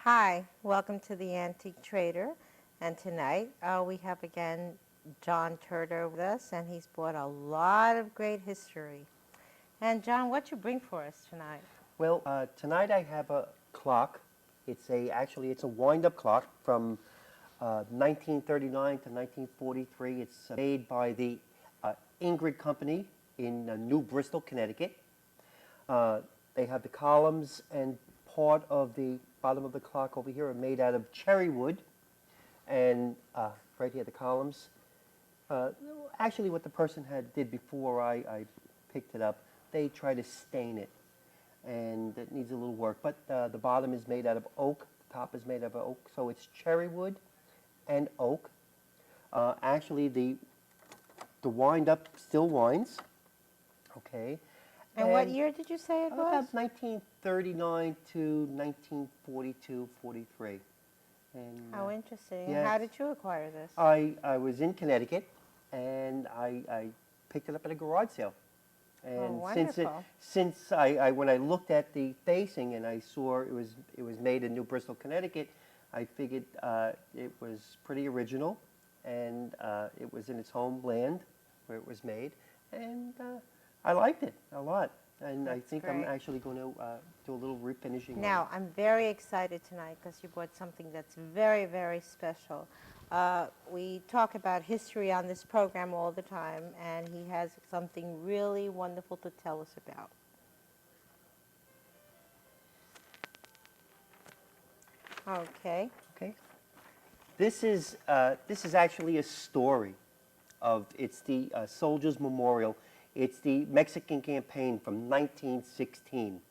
Hi, welcome to the Antique Trader. And tonight we have again John Turter with us, and he's brought a lot of great history. And John, what you bring for us tonight? Well, tonight I have a clock. It's a wind-up clock from 1939 to 1943. It's made by the Ingrid Company in New Bristol, Connecticut. They have the columns and part of the bottom of the clock over here are made out of cherry wood, and right here the columns. Uh, Actually, what the person did before I picked it up, they tried to stain it, and it needs a little work. But the bottom is made out of oak, the top is made out of oak, so it's cherry wood and oak. Actually, the wind up still winds, okay. And what year did you say it was? About 1939 to 1942, 43. And How interesting. yes. How did you acquire this? I was in Connecticut, and I picked it up at a garage sale. And wonderful. since I when I looked at the facing and I saw it was made in New Bristol, Connecticut, I figured it was pretty original, and it was in its homeland where it was made, and I liked it a lot. And I That's think I'm great. actually going to do a little refinishing. Now, I'm very excited tonight because you brought something that's very, very special. We talk about history on this program all the time, and he has something really wonderful to tell us about. Okay. Okay. This is actually a story of it's the Soldiers Memorial. It's the Mexican campaign from 1916,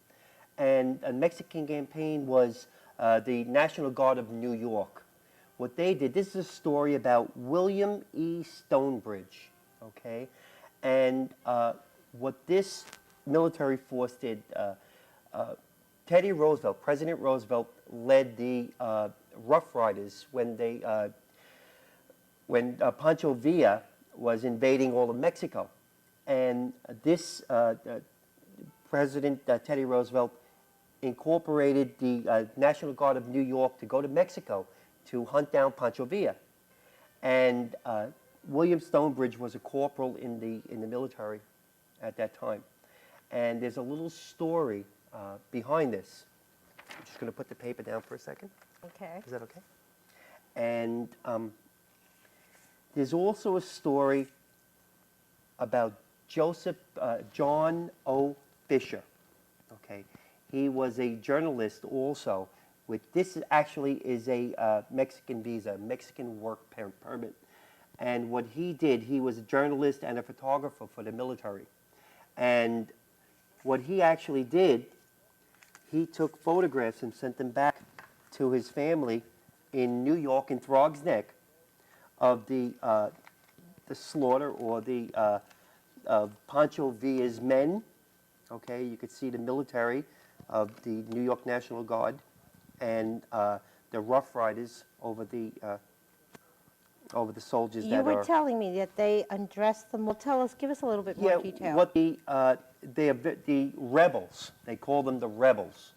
and the Mexican campaign was the National Guard of New York. What they did, this is a story about William E. Stonebridge, okay, and what this military force did. Teddy Roosevelt, President Roosevelt, led the Rough Riders when Pancho Villa was invading all of Mexico, and this President Teddy Roosevelt incorporated the National Guard of New York to go to Mexico to hunt down Pancho Villa, and William Stonebridge was a corporal in the military at that time, and there's a little story behind this. I'm just going to put the paper down for a second. Okay. Is that okay? And there's also a story about John O. Fisher. Okay, he was a journalist also. This actually is a Mexican visa, Mexican work permit. And what he did, he was a journalist and a photographer for the military. And what he actually did, he took photographs and sent them back to his family in New York, in Throgs Neck, of the slaughter or the Pancho Villa's men. Okay, you could see the military of the New York National Guard and the Rough Riders over the soldiers You were telling me that they undressed them. Well, give us a little bit more detail. What the rebels, they call them the rebels.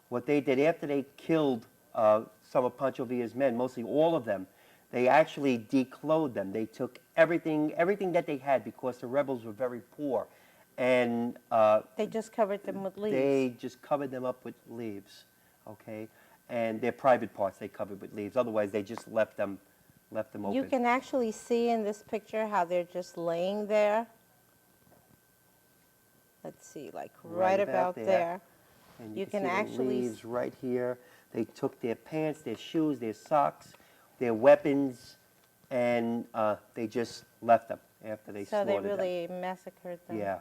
What they did after they killed some of Pancho Villa's men, mostly all of them, they actually declothed them. They took everything that they had because the rebels were very poor, and they just covered them with leaves. They just covered them up with leaves, okay, and their private parts they covered with leaves. Otherwise, they just left them open. You can actually see in this picture how they're just laying there. Let's see, like right about there. And you can can see actually the leaves right here. They took their pants, their shoes, their socks, their weapons, and they just left them after they slaughtered them. So they really massacred them. Yeah.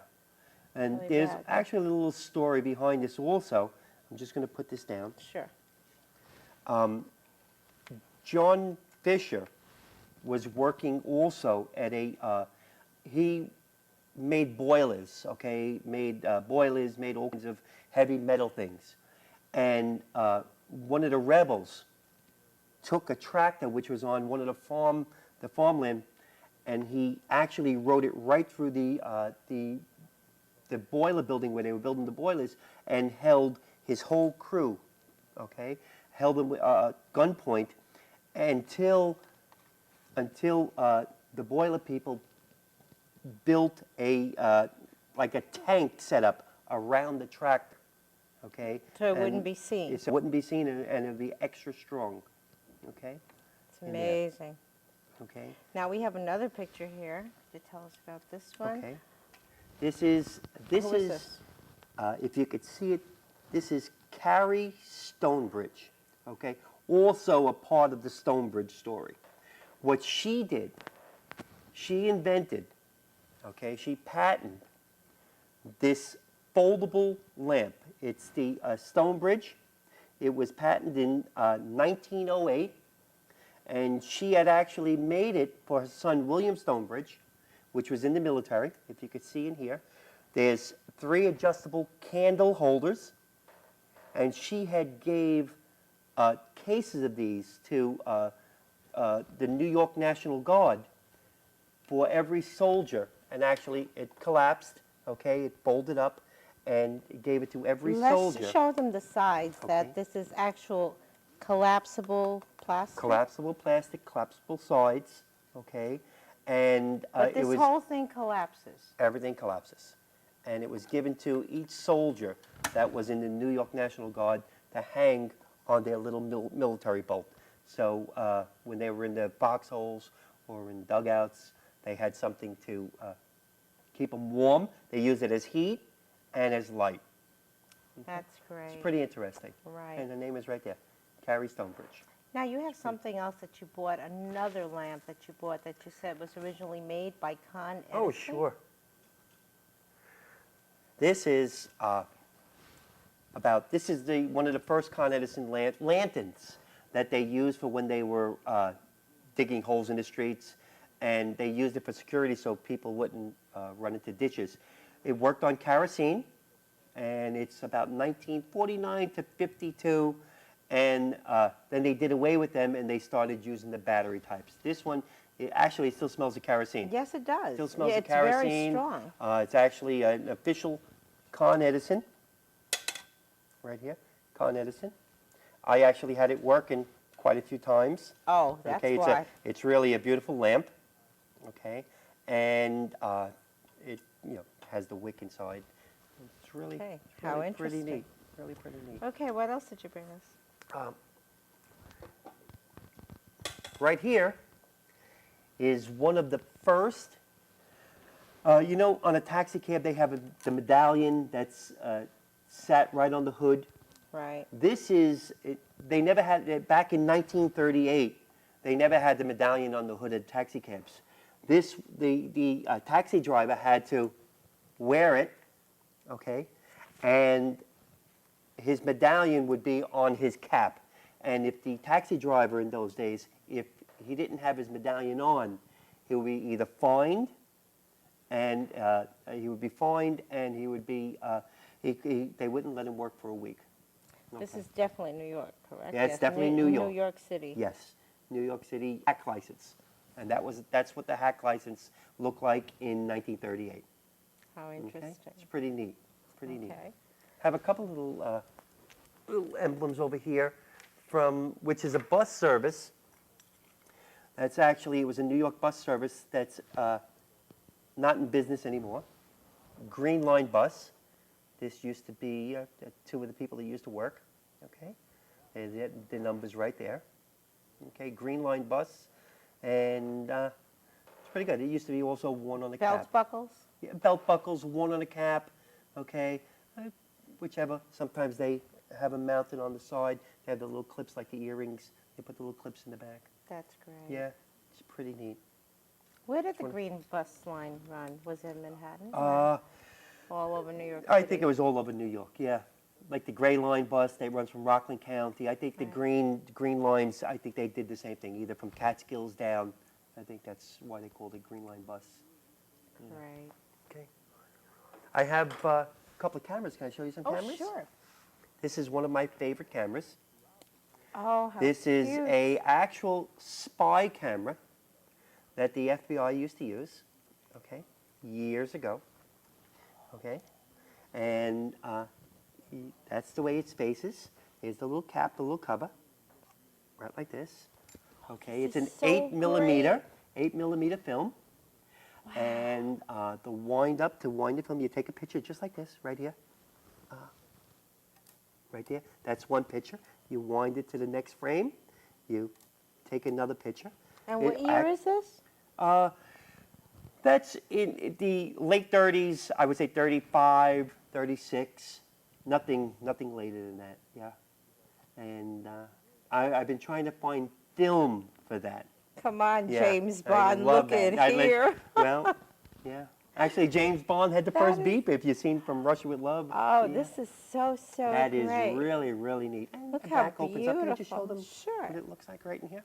And Really there's bad. actually a little story behind this also. I'm just going to put this down. Sure. John Fisher was working also at he made boilers, okay, made boilers, made all kinds of heavy metal things. And one of the rebels took a tractor which was on one of the farmland, and he actually rode it right through the boiler building where they were building the boilers, and held his whole crew, okay, held them gunpoint until the boiler people built like a tank setup around the tractor. Okay. So it wouldn't be seen. It wouldn't be seen, and it'd be extra strong. Okay. It's in there. amazing. Okay. Now we have another picture here. Could you tell us about this one? Okay. This is Who is this? if you could see it, this is Carrie Stonebridge. Okay. Also a part of the Stonebridge story. What she did, she invented, okay, she patented this foldable lamp. It's the Stonebridge. It was patented in 1908, and she had actually made it for her son William Stonebridge, which was in the military, if you could see in here. There's 3 adjustable candle holders, and she had gave cases of these to the New York National Guard for every soldier, and actually it collapsed, okay, it folded up, and gave it to every soldier. Let's show them the sides, Okay. that this is actual collapsible plastic. Collapsible plastic, collapsible sides, okay, and But it this was whole thing collapses. everything collapses, and it was given to each soldier that was in the New York National Guard to hang on their little military bolt. So when they were in the foxholes or in dugouts, they had something to keep them warm. They used it as heat and as light. That's great. It's pretty interesting. Right. And the name is right there, Carrie Stonebridge. Now you have something else that you bought, another lamp that you bought that you said was originally made by Con Edison. Oh, sure. This is one of the first Con Edison lanterns that they used for when they were digging holes in the streets, and they used it for security so people wouldn't run into ditches. It worked on kerosene, and it's about 1949 to 52, and then they did away with them and they started using the battery types. This one, it actually still smells of kerosene. Yes, it does. Still smells Yeah, of kerosene. It's very strong. It's actually an official Con Edison, right here, Con Edison. I actually had it working quite a few times. Oh, that's Okay, why. it's really a beautiful lamp, okay, and it has the wick inside. It's really, Okay, it's how really pretty interesting. neat. Really pretty neat. Okay, what else did you bring us? Right here is one of the first. On a taxi cab they have the medallion that's sat right on the hood. Right. This is, they never had, back in 1938, they never had the medallion on the hood of taxi cabs. The taxi driver had to wear it, okay, and his medallion would be on his cap. And if the taxi driver in those days, if he didn't have his medallion on, he would be either fined, and he would be, they wouldn't let him work for a week. This Okay. is definitely New York, correct? Yeah, it's definitely New York. New York City. Yes, New York City hack license, and that's what the hack license looked like in 1938. How Okay? interesting. It's pretty neat. Pretty neat. Okay. Have a couple little emblems over here which is a bus service. That's actually, it was a New York bus service that's not in business anymore. Green Line bus. This used to be 2 of the people that used to work. Okay, and the numbers right there. Okay, Green Line bus, and it's pretty good. It used to be also worn on the Belt cap. buckles? Yeah, belt buckles worn on the cap. Okay, whichever. Sometimes they have them mounted on the side. They have the little clips like the earrings. They put the little clips in the back. That's great. Yeah, it's pretty neat. Where did the one- green bus line run? Was it in Manhattan? Uh, All over New York City? I think it was all over New York. Yeah, like the Gray Line bus, they runs from Rockland County. I think the Right. green lines, I think they did the same thing, either from Catskills down. I think that's why they called it Green Line bus. Right. Okay. I have a couple of cameras. Can I show you some Oh, cameras? sure. This is one of my favorite cameras. Oh, how This is cute. a actual spy camera that the FBI used to use, okay, years ago, okay, and that's the way it faces. Here's the little cap, the little cover, right like this. Okay, This it's is an so 8 millimeter, great. 8 millimeter film. And the wind up to wind the film, you take a picture just like this, right here. Right there. That's one picture. You wind it to the next frame. You take another picture. And It what year act- is this? That's in the late 30s, I would say 35, 36. Nothing later than that, yeah. And I've been trying to find film for that. Come on, Yeah, James I Bond, love look that. at I like- here. Well, yeah. Actually, James Bond had the That first is- beep, if you've seen From Russia with Love. Oh, Yeah. this is so That is great. really, really neat. And Look the how back opens up. Can you just show beautiful. them Sure. what it looks like right in here?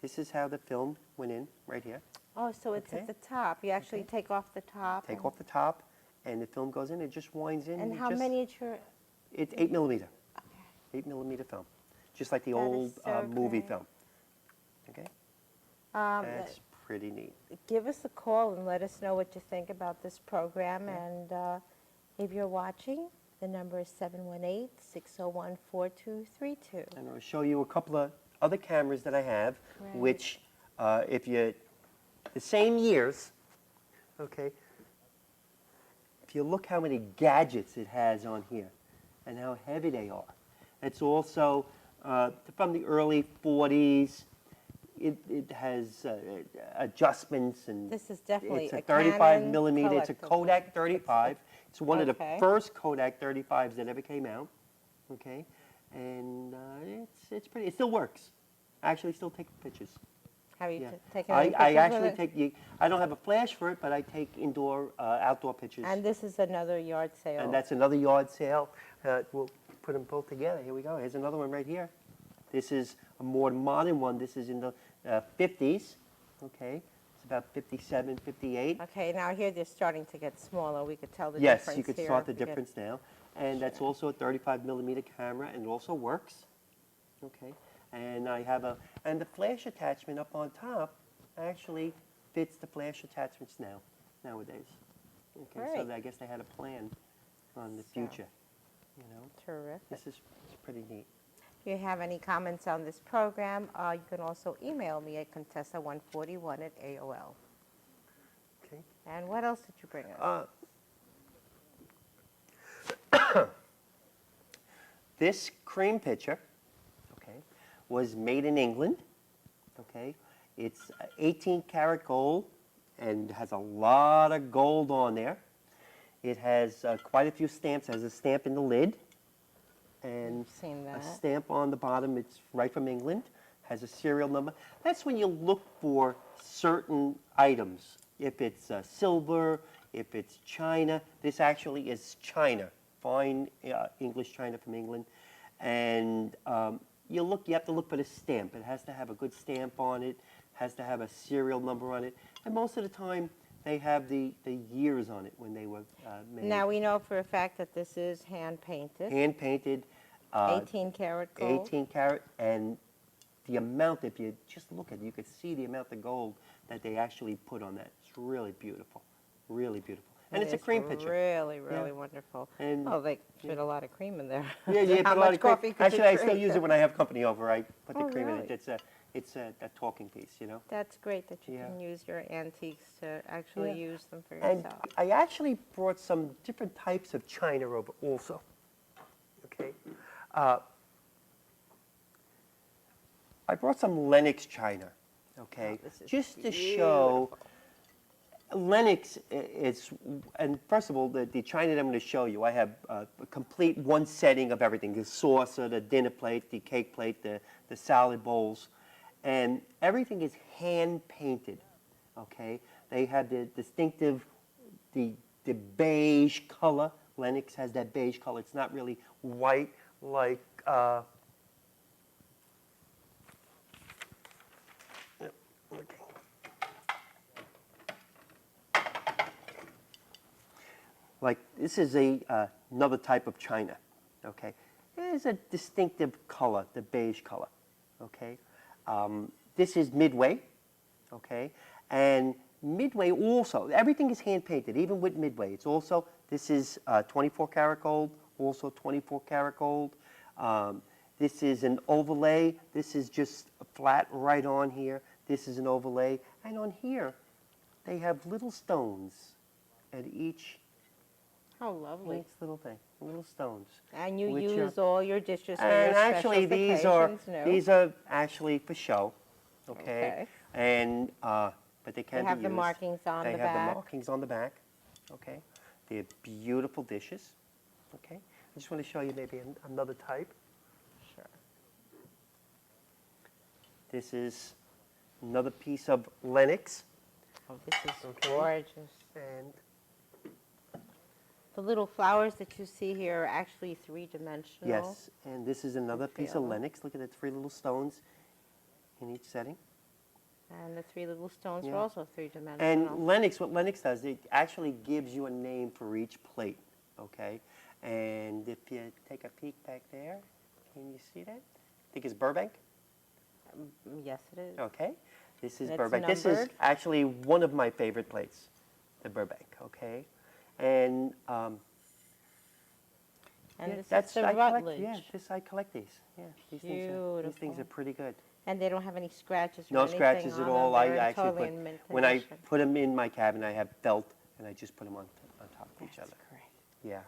This is how the film went in, right here. Oh, so it's Okay. at the top. You actually Okay. take off the top. Take and- off the top, and the film goes in. It just winds in. And you how just, miniature? It's 8 millimeter. 8 millimeter film, just like the That is old so movie great. film. Okay, Um, that's pretty neat. Give us a call and let us know what you think about this program. Yeah. And if you're watching, the number is 718-601-4232. And I'll show you a couple of other cameras that I have, Right. which, if you, the same years, okay, if you look how many gadgets it has on here and how heavy they are. It's also from the early 40s. It has adjustments and This is definitely it's a a 35 Canon millimeter. It's a collectible. Kodak 35. It's one of Okay. the first Kodak 35s that ever came out. Okay, and it's pretty. It still works. I actually still take pictures. Have you Yeah. taken any I pictures actually with it? take. I don't have a flash for it, but I take outdoor pictures. And this is another yard sale. And that's another yard sale. We'll put them both together. Here we go. Here's another one right here. This is a more modern one. This is in the 50s. Okay, it's about 57, 58. Okay, now here they're starting to get smaller. We could tell the Yes, difference you could here. start the We get- difference now. And that's also a 35 millimeter camera, and it also works. Okay, and I have and the flash attachment up on top actually fits the flash attachments nowadays. Okay, so Great. I guess they had a plan on the So- future. You know, Terrific. this is it's pretty neat. If you have any comments on this program, you can also email me at contessa141@AOL. Okay. And what else did you bring us? This cream pitcher, okay, was made in England. Okay, it's 18 karat gold and has a lot of gold on there. It has quite a few stamps. It has a stamp in the lid and I've seen a that. stamp on the bottom. It's right from England. Has a serial number. That's when you look for certain items. If it's silver, if it's china. This actually is china, fine English china from England. And you have to look for the stamp. It has to have a good stamp on it. Has to have a serial number on it. And most of the time, they have the years on it when they were made. Now we know for a fact that this is hand painted, Hand painted. 18 karat gold. 18 karat, and the amount, if you just look at it, you could see the amount of gold that they actually put on that. It's really beautiful, really beautiful. And It it's a is cream pitcher. Really, really wonderful. And- Oh, they put a lot of cream in there. Yeah, you How put a lot much of cream. coffee could Actually, you I still drink? use it when I have company over. I put the Oh, cream in really? it. It's a talking piece, you know. That's great that you Yeah. can use your antiques to actually Yeah. use them for And yourself. I actually brought some different types of china over also. Okay. I brought some Lenox china. Okay. Oh, this is Just to show. Lenox is, and first of all, the china that I'm going to show you, I have a complete one setting of everything: the saucer, the dinner plate, the cake plate, the salad bowls, and everything is hand painted. Okay, they have the distinctive, the beige color. Lenox has that beige color. It's not really white like. Okay. Like this is another type of china, okay? It is a distinctive color, the beige color, okay? This is Midway, okay? And Midway also, everything is hand painted, even with Midway. It's also, this is 24 karat gold, also 24 karat gold. This is an overlay. This is just a flat right on here. This is an overlay. And on here, they have little stones at each How lovely. little thing, little stones. And you which use all your dishes for And your actually, special occasions, no? these are actually for show, okay? Okay. And but they can They be have the used. markings on They the have back. the markings on the back, okay? They're beautiful dishes, okay? I just want to show you maybe another type. Sure. This is another piece of Lenox, Oh, this is Okay. gorgeous. and The little flowers that you see here are actually three-dimensional. yes, and this is another piece of feel. Lenox. Look at the three little stones in each setting. And the three little stones Yeah. are also three-dimensional. And Lenox, what Lenox does, it actually gives you a name for each plate, okay? And if you take a peek back there, can you see that? I think it's Burbank, Yes, it is. okay? This is And it's Burbank. This is numbered? actually one of my favorite plates, the Burbank, okay? And And yeah, this that's is the I Rutledge. collect, I collect these. Yeah, these things are Beautiful. pretty good. And they don't have any scratches or No anything scratches on at them. all. They're I actually totally put in mint when I condition. put them in my cabinet, I have felt, and I just put them on top of each That's other. great. Yeah.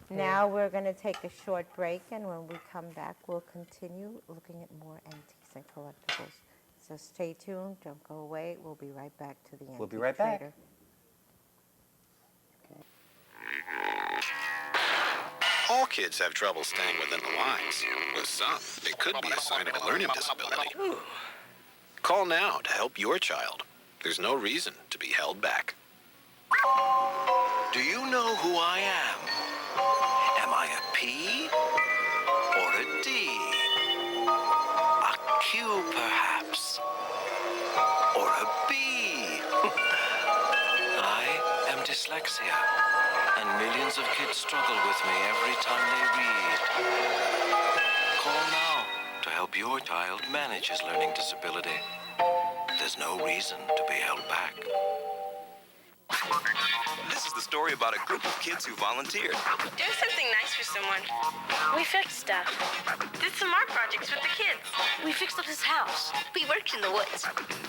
Now we're going to take a short break, and when we come back, we'll continue looking at more antiques and collectibles. So stay tuned, don't go away. We'll be right back to the Antique We'll be right back. Trader. All kids have trouble staying within the lines. With some, it could be a sign of a learning disability. Call now to help your child. There's no reason to be held back. Do you know who I am? Am I a P or a D? A Q, perhaps? Or a B? I am dyslexia, and millions of kids struggle with me every time they read. Call now to help your child manage his learning disability. There's no reason to be held back. This is the story about a group of kids who volunteered. Doing something nice for someone. We fixed stuff. Did some art projects with the kids. We fixed up his house. We worked in the woods.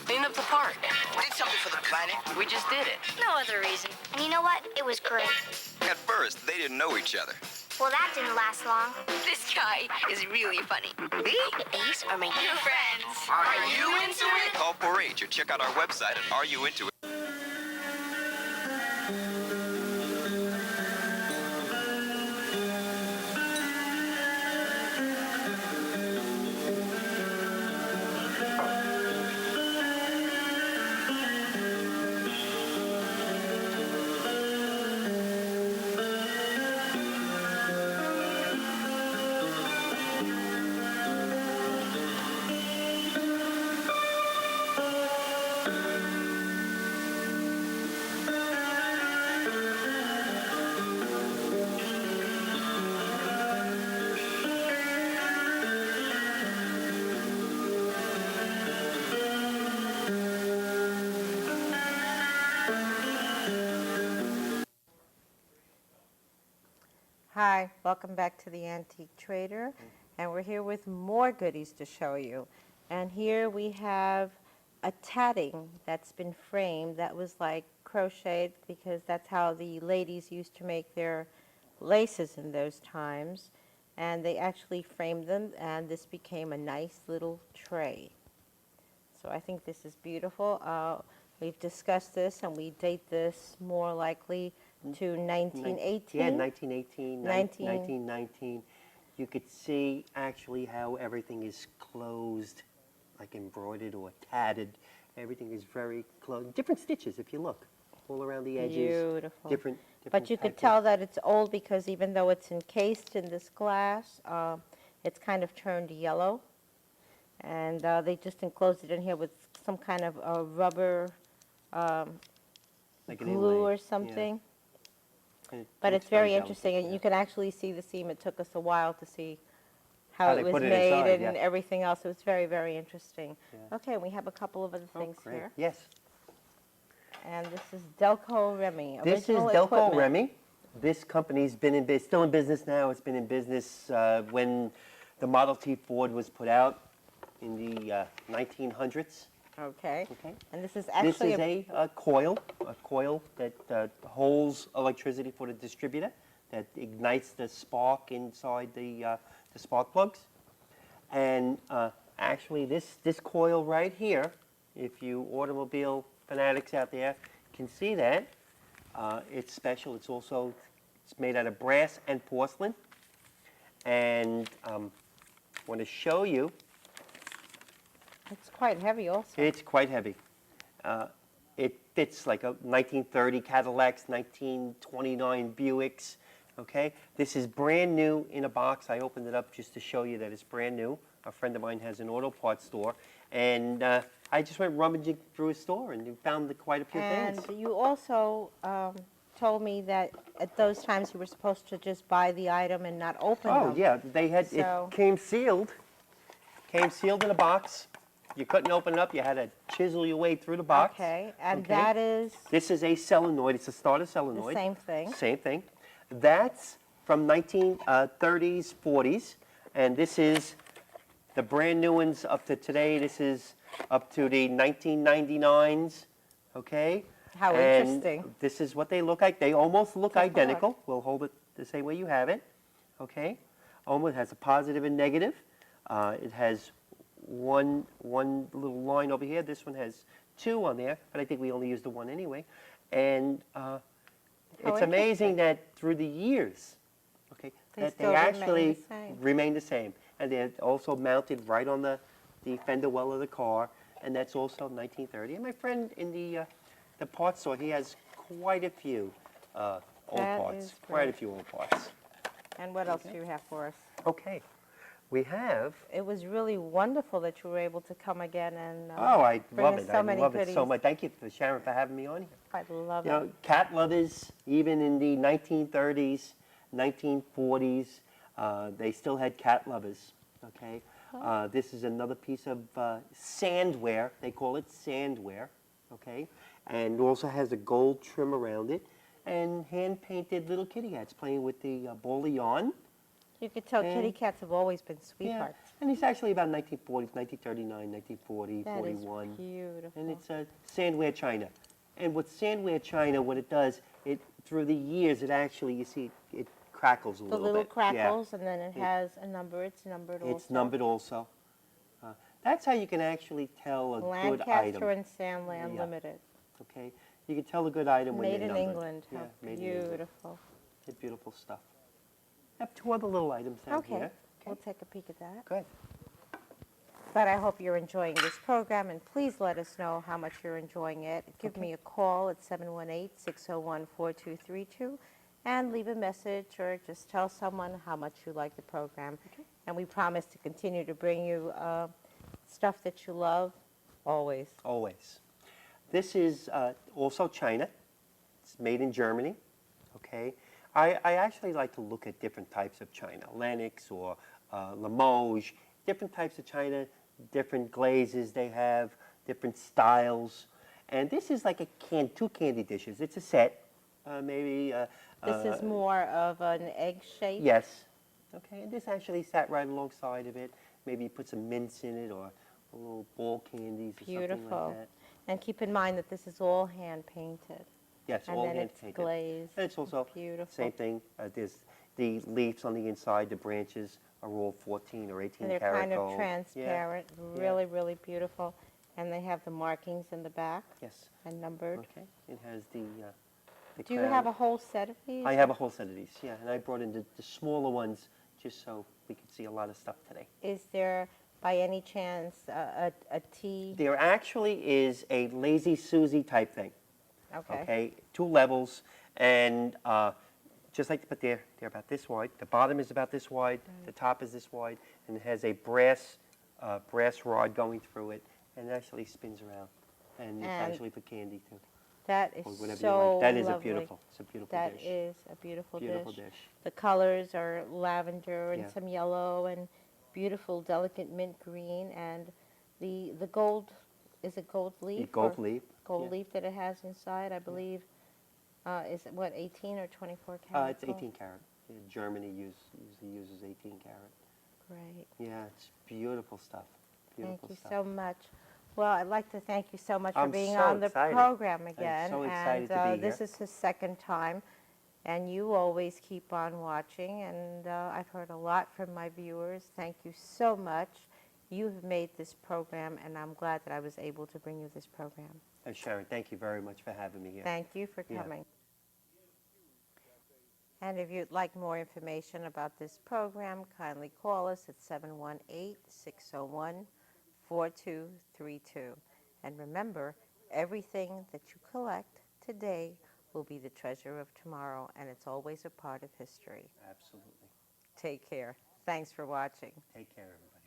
Cleaned up the park. Did something for the planet. We just did it. No other reason. And you know what? It was great. At first, they didn't know each other. Well, that didn't last long. This guy is really funny. Me? These are my New friends. Are you into it? Call 4-H or check out our website at Are You Into It? Hi, welcome back to the Antique Trader, and we're here with more goodies to show you. And here we have a tatting that's been framed that was like crocheted, because that's how the ladies used to make their laces in those times. And they actually framed them, and this became a nice little tray. So I think this is beautiful. We've discussed this, and we date this more likely to 1918. Yeah, 1918, 19. 1919. You could see actually how everything is closed, like embroidered or tatted. Everything is very close. Different stitches, if you look, all around the edges. Beautiful. Different But you could types of- tell that it's old because even though it's encased in this glass, it's kind of turned yellow. And they just enclosed it in here with some kind of rubber like an glue inlay, or yeah. something. And it But looks it's very delicate, interesting, and yeah. you can actually see the seam. It took us a while to see how How it they was put it made inside, and yeah. everything else. It was very, very interesting. Yeah. Okay, we have a couple of other Oh, things great. here. Yes. And this is Delco Remy. This is original Delco equipment. Remy. This company's been still in business now. It's been in business when The Model T Ford was put out in the 1900s. Okay. Okay. And this is This actually is a coil that holds electricity for the distributor that ignites the spark inside the spark plugs. And actually, this coil right here, if you automobile fanatics out there can see that, it's special. It's made out of brass and porcelain. And I want to show you. it's quite heavy also. It's quite heavy. It fits like a 1930 Cadillacs, 1929 Buicks. Okay, this is brand new in a box. I opened it up just to show you that it's brand new. A friend of mine has an auto parts store, and I just went rummaging through his store and found quite a few And things. you also told me that at those times you were supposed to just buy the item and not open Oh them. yeah, they had So- it came sealed in a box. You couldn't open it up. You had to chisel your way through the box. Okay, and Okay. that is This is a solenoid. It's a starter the solenoid. same thing. Same thing. That's from 1930s, 40s, and this is the brand new ones up to today. This is up to the 1999s. Okay. How And interesting. this is what they look like. They almost look Take a look. identical. We'll hold it the same way you have it. Okay. Almost has a positive and negative. It has one little line over here. This one has two on there, but I think we only used the one anyway. And it's amazing interesting. that through the years, okay, They that still they remain actually the same. remain the same. And they're also mounted right on the fender well of the car, and that's also 1930. And my friend in the parts store, he has quite a few old That parts. is Quite a great. few old parts. And what else do you have for us? Okay. We have. It was really wonderful that you were able to come again and Oh, I bring love us it. so I many love it so goodies. much. Thank you, Sharon, for having me on here. I love You it. know, cat lovers, even in the 1930s, 1940s, they still had cat lovers. Okay. This is another piece of sandware. They call it sandware. Okay. And also has a gold trim around it, and hand-painted little kitty hats playing with the ball of yarn. You could tell kitty and- cats have always been Yeah. sweethearts. And it's actually about 1940s, 1939, 1940, That is 41. beautiful. And it's sandware china. And with sandware china, what it does, through the years, it actually, you see, it crackles a the little little bit. crackles, and then it It- has a number. It's numbered Yeah. also. It's numbered also. That's how you can actually tell a good Lancaster item. and Sandland Yeah. Limited. Okay, you can tell a good item when Made they're in numbered. England. Yeah, How made in England. beautiful. They're beautiful stuff. I have two other little items down Okay, here. we'll take a peek at that. Good. But I hope you're enjoying this program, and please let us know how much you're enjoying it. Give me a call at 718-601-4232 and leave a message or just tell someone how much you like the program. And we promise to continue to bring you stuff that you love always. Always. This is also China. It's made in Germany. Okay. I actually like to look at different types of china, Lenox or Limoges, different types of china, different glazes they have, different styles. And this is like two candy dishes. It's a set, maybe. This is more of an egg shape. Yes. Okay, and this actually sat right alongside of it. Maybe you put some mints in it or a little ball candies or something Beautiful. like that. And keep in mind that this is all hand painted. Yes, And all then hand it's painted. glazed. And it's also Beautiful. same thing. There's the leaves on the inside. The branches are all 14 or 18 And they're karat kind of gold. transparent, Yeah. really, really beautiful. And they have the markings in the back Yes. and numbered. Okay. It has the. Do you crown. have a whole set of these? I have a whole set of these. Yeah, and I brought in the smaller ones just so we could see a lot of stuff today. Is there, by any chance, a tea? There actually is a Lazy Susie type thing. Okay. Okay, 2 levels, and just like, but they're about this wide. The bottom is about this wide, the top is this wide, and it has a brass rod going through it, and it actually spins around. And it's And actually for candy too, That is or whatever so you like. That is lovely. it's a beautiful That dish. is a beautiful, Beautiful dish. dish. The colors are lavender and Yeah. some yellow and beautiful, delicate mint green, and the gold, is it gold leaf? The gold or leaf. Gold yeah. leaf that it has inside, I believe, is it what, 18 or 24 karat? It's gold? 18 karat. Yeah, Germany usually uses 18 karat. Great. Yeah, it's beautiful stuff. Thank Beautiful you stuff. so much. Well, I'd like to thank you so much for I'm being so on the excited. program again. so excited to be This here. is his second time, and you always keep on watching, and I've heard a lot from my viewers. Thank you so much. You have made this program, and I'm glad that I was able to bring you this program. Sharon, thank you very much for having me here. Thank you for Yeah. coming. And if you'd like more information about this program, kindly call us at 718-601-4232. And remember, everything that you collect today will be the treasure of tomorrow, and it's always a part of history. Absolutely. Take care. Thanks for watching. Take care, everybody.